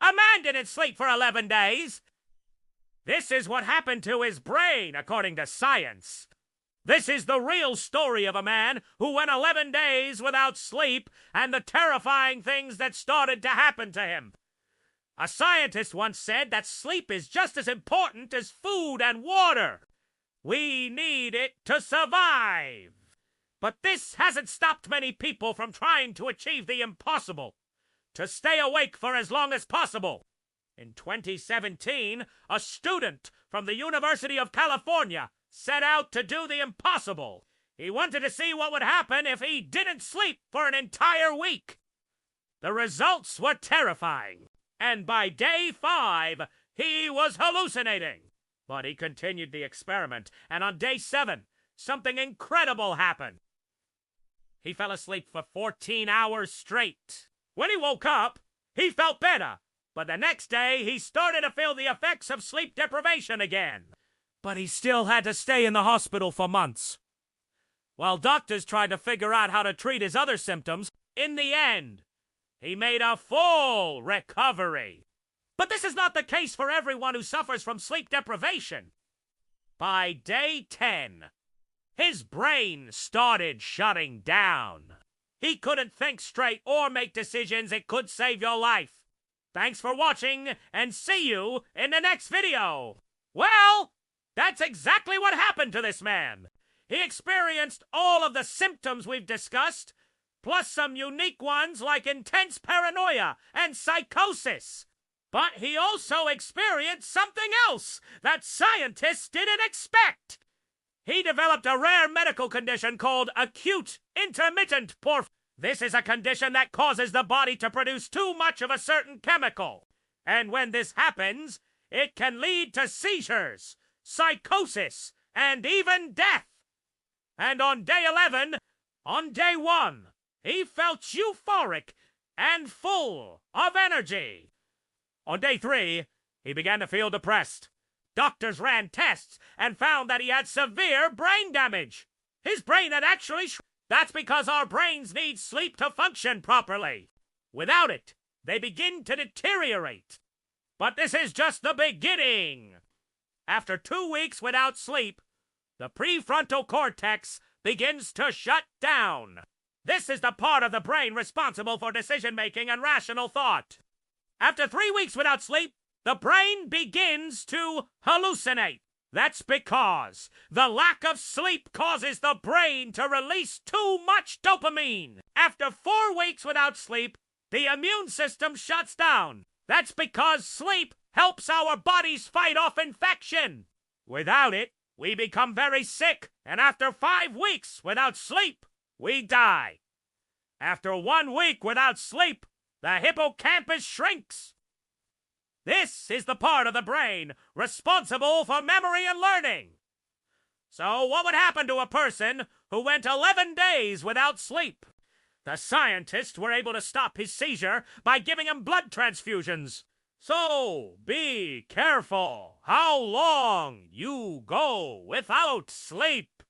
A man didn't sleep for 11 days. This is what happened to his brain, according to science. This is the real story of a man who went 11 days without sleep and the terrifying things that started to happen to him. A scientist once said that sleep is just as important as food and water. We need it to survive. But this hasn't stopped many people from trying to achieve the impossible, to stay awake for as long as possible. In 2017, a student from the University of California set out to do the impossible. He wanted to see what would happen if he didn't sleep for an entire week. The results were terrifying, and by day 5, he was hallucinating. But he continued the experiment, and on day 7, something incredible happened. He fell asleep for 14 hours straight. When he woke up, he felt better, but the next day he started to feel the effects of sleep deprivation again. But he still had to stay in the hospital for months. While doctors tried to figure out how to treat his other symptoms, in the end, he made a full recovery. But this is not the case for everyone who suffers from sleep deprivation. By day 10, his brain started shutting down. He couldn't think straight or make decisions that could save your life. Thanks for watching, and see you in the next video. Well, that's exactly what happened to this man. He experienced all of the symptoms we've discussed, plus some unique ones like intense paranoia and psychosis. But he also experienced something else that scientists didn't expect. He developed a rare medical condition called acute intermittent porphyria. This is a condition that causes the body to produce too much of a certain chemical. And when this happens, it can lead to seizures, psychosis, and even death. And on day 11, on day 1, he felt euphoric and full of energy. On day 3, he began to feel depressed. Doctors ran tests and found that he had severe brain damage. His brain had actually shrunk. That's because our brains need sleep to function properly. Without it, they begin to deteriorate. But this is just the beginning. After 2 weeks without sleep, the prefrontal cortex begins to shut down. This is the part of the brain responsible for decision-making and rational thought. After 3 weeks without sleep, the brain begins to hallucinate. That's because the lack of sleep causes the brain to release too much dopamine. After 4 weeks without sleep, the immune system shuts down. That's because sleep helps our bodies fight off infection. Without it, we become very sick, and after 5 weeks without sleep, we die. After 1 week without sleep, the hippocampus shrinks. This is the part of the brain responsible for memory and learning. So what would happen to a person who went 11 days without sleep? The scientists were able to stop his seizure by giving him blood transfusions. So be careful how long you go without sleep.